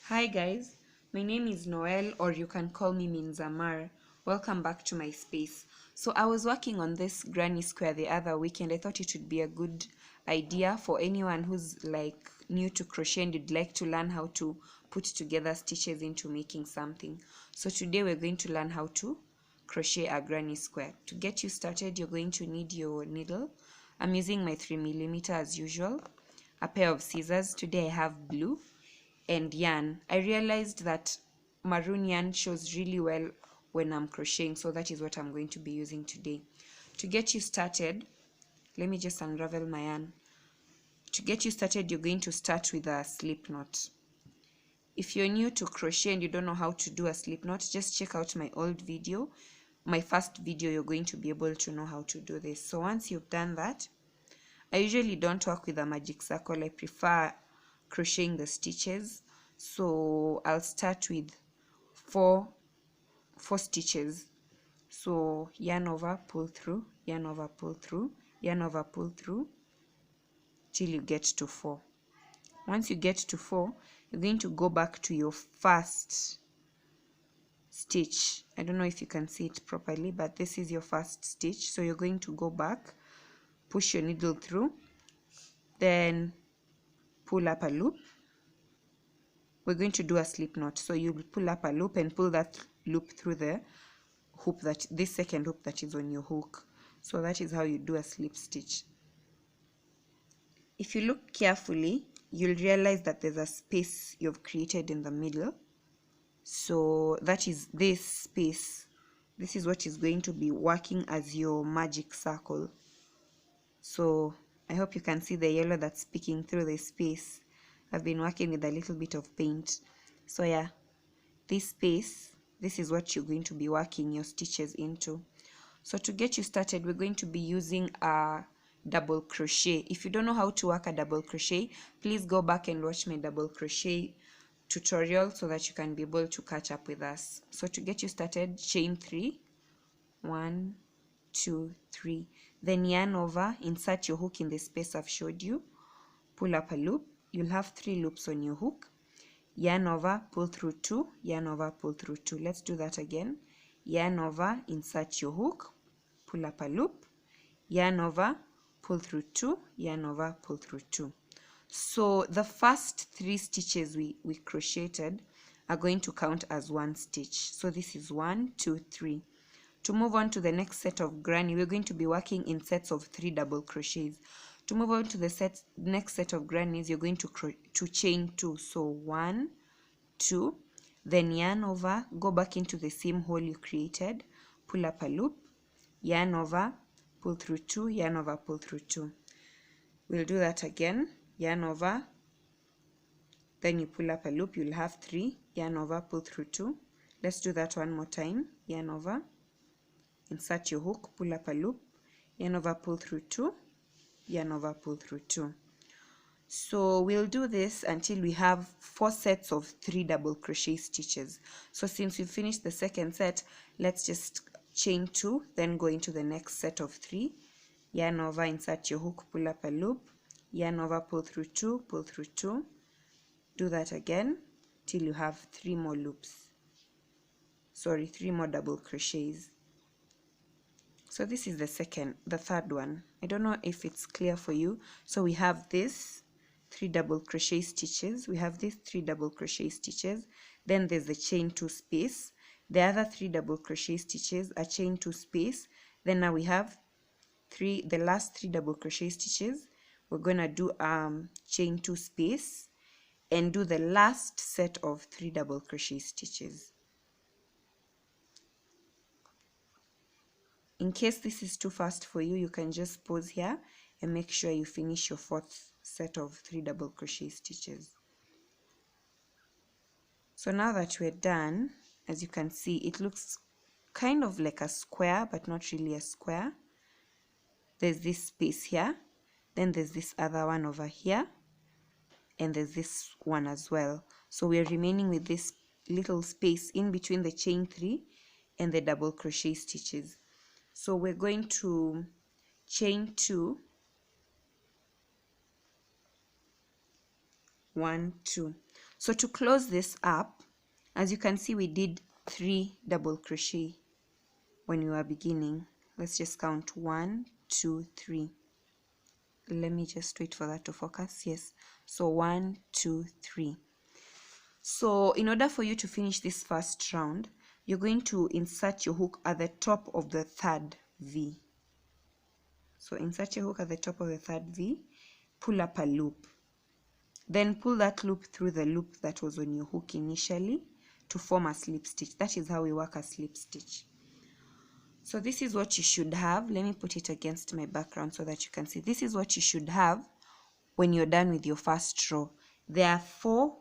Hi guys, my name is Noel, or you can call me Minzamar. Welcome back to my space. So I was working on this granny square the other week and I thought it would be a good idea for anyone who's like new to crochet and would like to learn how to put together stitches into making something. So today we're going to learn how to crochet a granny square. To get you started, you're going to need your needle. I'm using my 3mm as usual, a pair of scissors. Today I have blue, and yarn. I realized that maroon yarn shows really well when I'm crocheting, so that is what I'm going to be using today. To get you started, let me just unravel my yarn. To get you started, you're going to start with a slip knot. If you're new to crochet and you don't know how to do a slip knot, just check out my old video. My first video, you're going to be able to know how to do this. So once you've done that, I usually don't work with a magic circle. I prefer crocheting the stitches. So I'll start with four stitches. So yarn over, pull through, yarn over, pull through, yarn over, pull through till you get to 4. Once you get to 4, you're going to go back to your first stitch. I don't know if you can see it properly, but this is your first stitch. So you're going to go back, push your needle through, then pull up a loop. We're going to do a slip knot, so you'll pull up a loop and pull that loop through the hoop, that this second hoop that is on your hook. So that is how you do a slip stitch. If you look carefully, you'll realize that there's a space you've created in the middle. So that is this space. This is what is going to be working as your magic circle. So I hope you can see the yellow that's peeking through the space. I've been working with a little bit of paint. So yeah, this space, this is what you're going to be working your stitches into. So to get you started, we're going to be using a double crochet. If you don't know how to work a double crochet, please go back and watch my double crochet tutorial so that you can be able to catch up with us. So to get you started, chain 3, 1, 2, 3, then yarn over, insert your hook in the space I've showed you, pull up a loop. You'll have 3 loops on your hook. Yarn over, pull through 2, yarn over, pull through 2. Let's do that again. Yarn over, insert your hook, pull up a loop, yarn over, pull through 2, yarn over, pull through 2. So the first 3 stitches we crocheted are going to count as 1 stitch. So this is 1, 2, 3. To move on to the next set of granny, we're going to be working in sets of 3 double crochets. To move on to the next set of grannies, you're going to chain 2. So 1, 2, then yarn over, go back into the same hole you created, pull up a loop, yarn over, pull through 2, yarn over, pull through 2. We'll do that again. Yarn over, then you pull up a loop. You'll have 3, yarn over, pull through 2. Let's do that one more time. Yarn over, insert your hook, pull up a loop, yarn over, pull through 2, yarn over, pull through 2. So we'll do this until we have 4 sets of 3 double crochet stitches. So since we finished the second set, let's just chain 2, then go into the next set of 3. Yarn over, insert your hook, pull up a loop, yarn over, pull through 2, pull through 2. Do that again till you have 3 more loops. Sorry, 3 more double crochets. So this is the third one. I don't know if it's clear for you. So we have this 3 double crochet stitches. We have these 3 double crochet stitches. Then there's the chain 2 space. The other 3 double crochet stitches are chain 2 space. Then now we have the last 3 double crochet stitches. We're gonna do chain 2 space and do the last set of 3 double crochet stitches. In case this is too fast for you, you can just pause here and make sure you finish your 4th set of 3 double crochet stitches. So now that we're done, as you can see, it looks kind of like a square, but not really a square. There's this space here, then there's this other one over here, and there's this one as well. So we're remaining with this little space in between the chain 3 and the double crochet stitches. So we're going to chain 2, 1, 2. So to close this up, as you can see, we did 3 double crochet when we were beginning. Let's just count 1, 2, 3. Let me just wait for that to focus. Yes, so 1, 2, 3. So in order for you to finish this first round, you're going to insert your hook at the top of the third V. So insert your hook at the top of the third V, pull up a loop, then pull that loop through the loop that was on your hook initially to form a slip stitch. That is how we work a slip stitch. So this is what you should have. Let me put it against my background so that you can see. This is what you should have when you're done with your first row. There are 4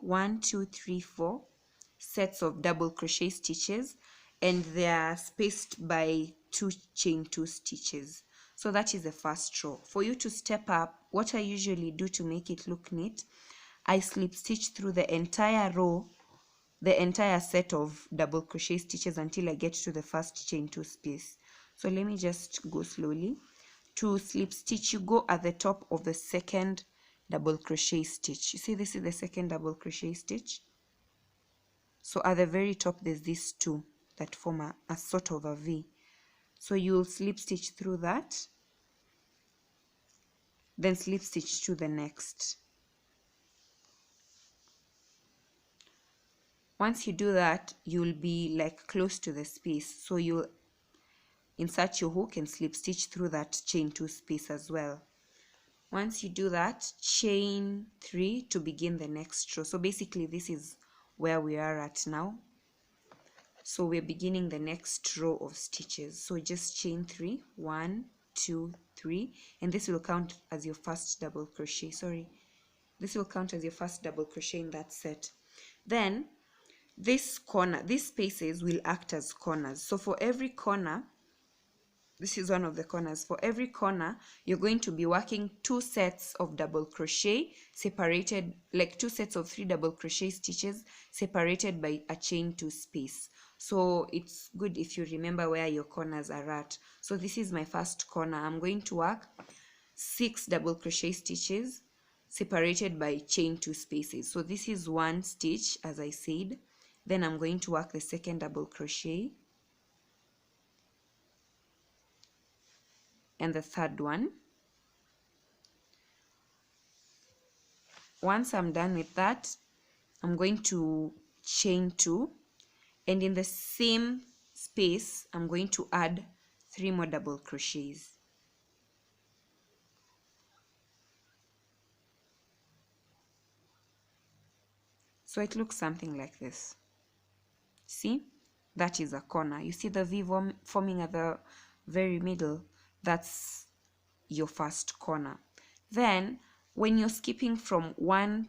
sets of double crochet stitches, and they are spaced by 2 chain 2 stitches. So that is the first row. For you to step up, what I usually do to make it look neat, I slip stitch through the entire row, the entire set of double crochet stitches until I get to the first chain 2 space. So let me just go slowly. To slip stitch, you go at the top of the second double crochet stitch. You see, this is the second double crochet stitch. So at the very top, there's these 2 that form a sort of a V. So you'll slip stitch through that, then slip stitch to the next. Once you do that, you'll be like close to the space. So you'll insert your hook and slip stitch through that chain 2 space as well. Once you do that, chain 3 to begin the next row. So basically this is where we are at now. So we're beginning the next row of stitches. So just chain 3, 1, 2, 3, and this will count as your first double crochet. This will count as your first double crochet in that set. Then this corner, these spaces will act as corners. So for every corner, this is one of the corners. For every corner, you're going to be working 2 sets of double crochet separated, like 2 sets of 3 double crochet stitches separated by a chain 2 space. So it's good if you remember where your corners are at. So this is my first corner. I'm going to work 6 double crochet stitches separated by chain 2 spaces. So this is 1 stitch, as I said. Then I'm going to work the second double crochet and the third one. Once I'm done with that, I'm going to chain 2, and in the same space I'm going to add 3 more double crochets. So it looks something like this. See, that is a corner. You see the V forming at the very middle? That's your first corner. Then when you're skipping from one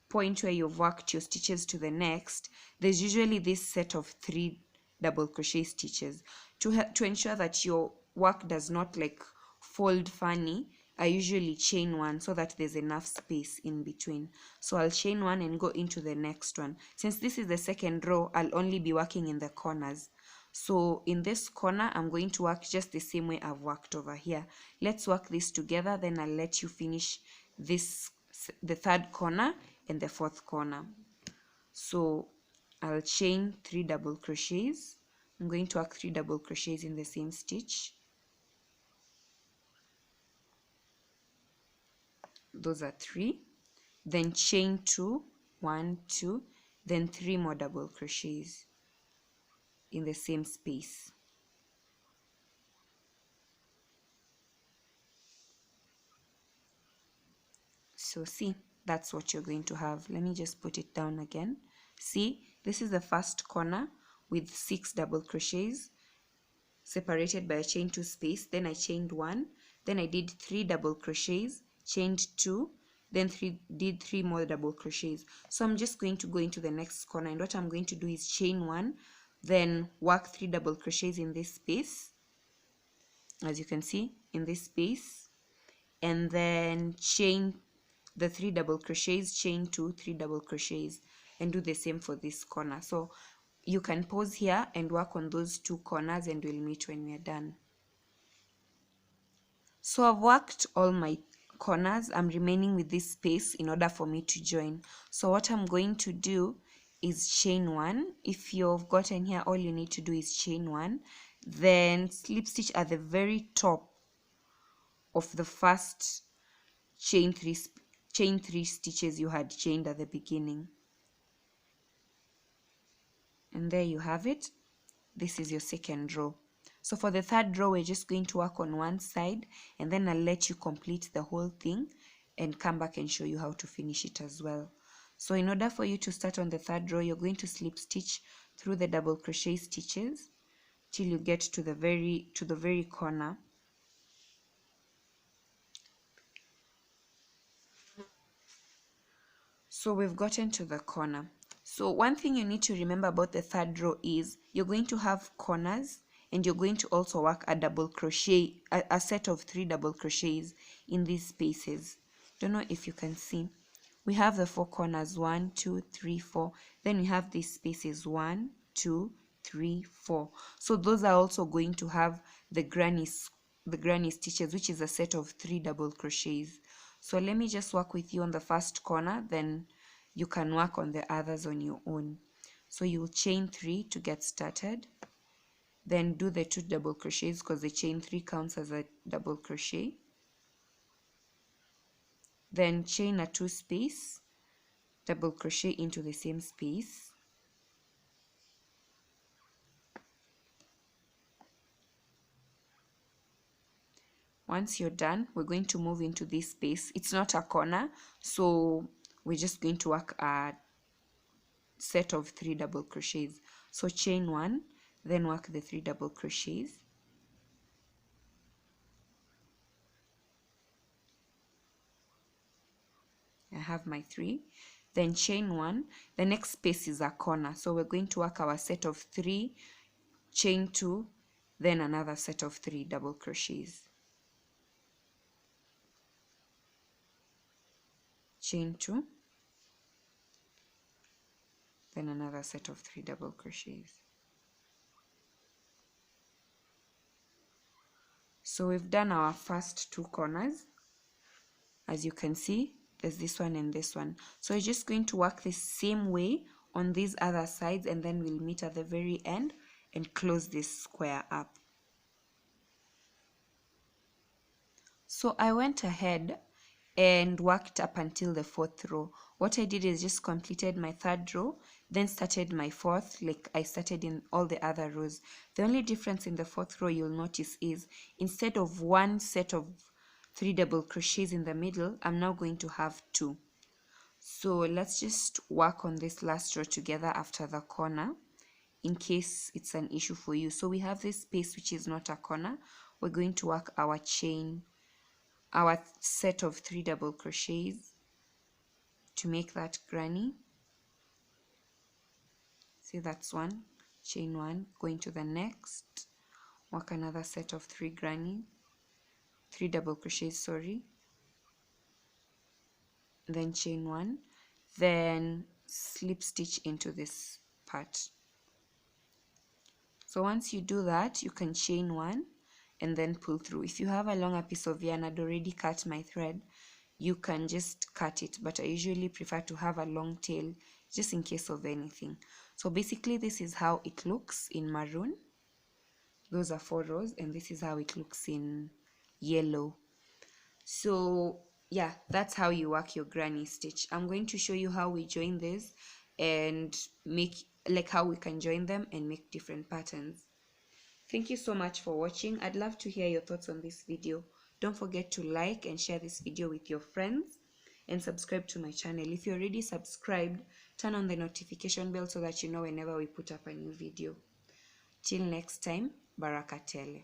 point where you've worked your stitches to the next, there's usually this set of 3 double crochet stitches. To ensure that your work does not like fold funny, I usually chain 1 so that there's enough space in between. So I'll chain 1 and go into the next one. Since this is the second row, I'll only be working in the corners. So in this corner, I'm going to work just the same way I've worked over here. Let's work this together, then I'll let you finish this, the third corner and the fourth corner. So I'll chain 3 double crochets. I'm going to work 3 double crochets in the same stitch. Those are 3. Then chain 2, 1, 2, then 3 more double crochets in the same space. So see, that's what you're going to have. Let me just put it down again. See, this is the first corner with 6 double crochets separated by a chain 2 space. Then I chained 1, then I did 3 double crochets, chained 2, then did 3 more double crochets. So I'm just going to go into the next corner, and what I'm going to do is chain 1, then work 3 double crochets in this space, as you can see, in this space, and then chain the 3 double crochets, chain 2, 3 double crochets, and do the same for this corner. So you can pause here and work on those 2 corners, and we'll meet when we're done. So I've worked all my corners, I'm remaining with this space in order for me to join. So what I'm going to do is chain 1. If you've gotten here, all you need to do is chain 1, then slip stitch at the very top of the first chain 3 stitches you had chained at the beginning. And there you have it. This is your second row. So for the third row, we're just going to work on one side, and then I'll let you complete the whole thing and come back and show you how to finish it as well. So in order for you to start on the third row, you're going to slip stitch through the double crochet stitches till you get to the very corner. So we've gotten to the corner. So one thing you need to remember about the third row is you're going to have corners, and you're going to also work a double crochet, a set of 3 double crochets in these spaces. Don't know if you can see. We have the 4 corners, 1, 2, 3, 4. Then we have these spaces, 1, 2, 3, 4. So those are also going to have the granny stitches, which is a set of 3 double crochets. So let me just work with you on the first corner, then you can work on the others on your own. So you'll chain 3 to get started, then do the 2 double crochets because the chain 3 counts as a double crochet, then chain a 2 space, double crochet into the same space, once you're done, we're going to move into this space. It's not a corner, so we're just going to work a set of 3 double crochets. So chain 1, then work the 3 double crochets, I have my 3, then chain 1. The next space is a corner, so we're going to work our set of 3, chain 2, then another set of 3 double crochets, chain 2, then another set of 3 double crochets. So we've done our first 2 corners. As you can see, there's this one and this one. So we're just going to work the same way on these other sides, and then we'll meet at the very end and close this square up. So I went ahead and worked up until the 4th row. What I did is just completed my 3rd row, then started my 4th like I started in all the other rows. The only difference in the 4th row you'll notice is instead of one set of 3 double crochets in the middle, I'm now going to have 2. So let's just work on this last row together after the corner in case it's an issue for you. So we have this space which is not a corner. We're going to work our set of 3 double crochets to make that granny. See, that's 1, chain 1, going to the next, work another set of 3 double crochets, sorry, then chain 1, then slip stitch into this part. So once you do that, you can chain 1 and then pull through. If you have a longer piece of yarn, I'd already cut my thread, you can just cut it, but I usually prefer to have a long tail just in case of anything. So basically this is how it looks in maroon. Those are 4 rows, and this is how it looks in yellow. So yeah, that's how you work your granny stitch. I'm going to show you how we join this and make how we can join them and make different patterns. Thank you so much for watching. I'd love to hear your thoughts on this video. Don't forget to like and share this video with your friends and subscribe to my channel. If you're already subscribed, turn on the notification bell so that you know whenever we put up a new video. Till next time, Baraka tele.